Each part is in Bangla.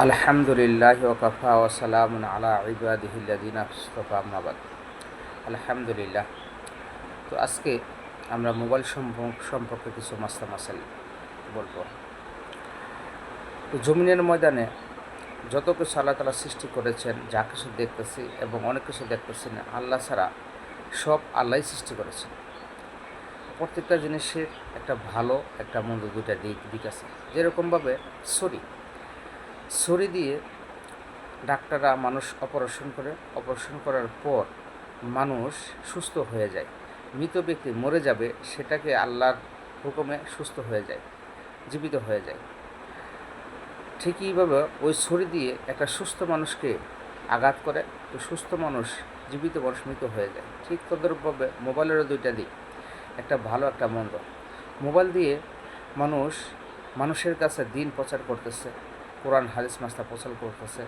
আলহামদুলিল্লাহি ওয়াকাফা ওয়া সালামুন আলা ইবাদিহিল্লাযিনা ইসতাফা আম্মা বাদ। আলহামদুলিল্লাহ। তো আজকে আমরা মোবাইল সম্পর্কে কিছু মাসলা মাসাইল বলবো। তো জমিনের ময়দানে যত কিছু আল্লাহ তাআলা সৃষ্টি করেছেন, যা কিছু দেখতেছি এবং অনেক কিছু দেখতেছি না, আল্লাহ ছাড়া সব আল্লাহই সৃষ্টি করেছেন। প্রত্যেকটা জিনিসের একটা ভালো একটা মন্দ দুইটা দিক আছে। যেরকমভাবে ছুরি দিয়ে ডাক্তাররা মানুষ অপারেশন করার পর মানুষ সুস্থ হয়ে যায়। মৃত ব্যক্তি মরে যাবে, সেটাকে আল্লাহর হুকুমে সুস্থ হয়ে যায়, জীবিত হয়ে যায়। ঠিকই এইভাবে ওই ছুরি দিয়ে একটা সুস্থ মানুষকে আঘাত করে, তো সুস্থ মানুষ, জীবিত মানুষ মৃত হয়ে যায়। ঠিক তদরূপভাবে মোবাইলেরও দুইটা দিক, একটা ভালো একটা মন্দ। মোবাইল দিয়ে মানুষের কাছে দিন প্রচার করতেছে, কোরআন হাদিস মাসলা প্রচার করতেছে,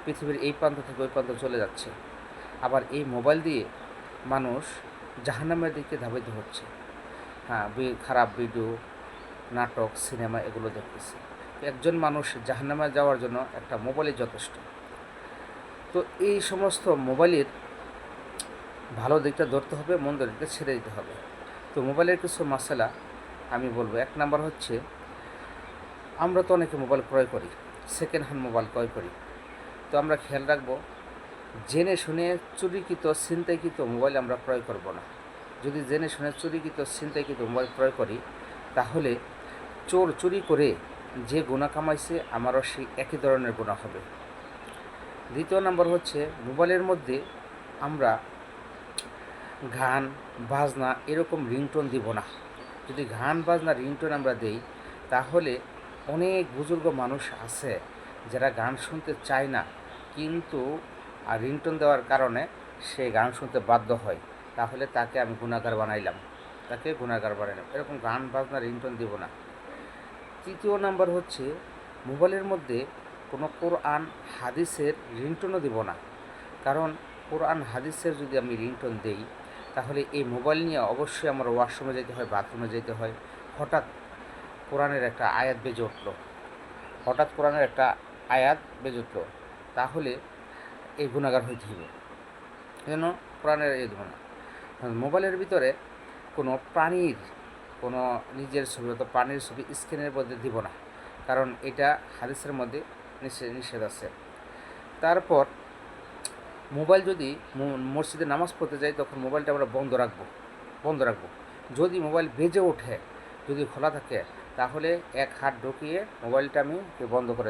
পৃথিবীর এই প্রান্ত থেকে ওই প্রান্ত চলে যাচ্ছে। আবার এই মোবাইল দিয়ে মানুষ জাহান্নামের দিকে ধাবিত হচ্ছে। খারাপ ভিডিও, নাটক, সিনেমা এগুলো দেখতেছে। একজন মানুষ জাহান্নামে যাওয়ার জন্য একটা মোবাইলই যথেষ্ট। তো এই সমস্ত মোবাইলের ভালো দিকটা ধরতে হবে, মন্দ দিকটা ছেড়ে দিতে হবে। তো মোবাইলের কিছু মাসালা আমি বলবো। এক নাম্বার হচ্ছে, আমরা তো অনেকে মোবাইল ক্রয় করি, সেকেন্ড হ্যান্ড মোবাইল ক্রয় করি। তো আমরা খেয়াল রাখবো, জেনে শুনে চুরিকৃত ছিনতাইকৃত মোবাইল আমরা ক্রয় করব না। যদি জেনে শুনে চুরিকৃত ছিনতাইকৃত মোবাইল ক্রয় করি, তাহলে চুরি করে যে গুনাহ কামাইছে আমারও সেই একই ধরনের গুনাহ হবে। দ্বিতীয় নাম্বার হচ্ছে, মোবাইলের মধ্যে আমরা গান বাজনা এরকম রিংটোন দিব না। যদি গান বাজনা রিংটোন আমরা দেই, তাহলে অনেক বুজুর্গ মানুষ আছে যারা গান শুনতে চায় না, কিন্তু রিংটোন দেওয়ার কারণে সে গান শুনতে বাধ্য হয়। তাহলে তাকে আমি গুনাহগার বানাইলাম। এরকম গান বাজনা রিংটোন দিব না। তৃতীয় নাম্বার হচ্ছে, মোবাইলের মধ্যে কোনো কোরআন হাদিসের রিংটোনও দিব না। কারণ কোরআন হাদিসের যদি আমি রিংটোন দেই, তাহলে এই মোবাইল নিয়ে অবশ্যই আমার ওয়াশরুমে যেতে হয়, বাথরুমে যেতে হয়। হঠাৎ কোরআনের একটা আয়াত বেজে উঠলো, তাহলে এই গুনাহগার হইতে হবে। যেন কোরআনের এই দেব না। মোবাইলের ভিতরে কোনো নিজের ছবি অথবা প্রাণীর ছবি স্ক্রিনের মধ্যে দিব না, কারণ এটা হাদিসের মধ্যে নিষেধ আছে। তারপর মোবাইল যদি মসজিদে নামাজ পড়তে যাই, তখন মোবাইলটা আমরা বন্ধ রাখবো। যদি মোবাইল বেজে ওঠে, যদি খোলা থাকে, তাহলে এক হাত ঢুকিয়ে মোবাইলটা আমি বন্ধ করে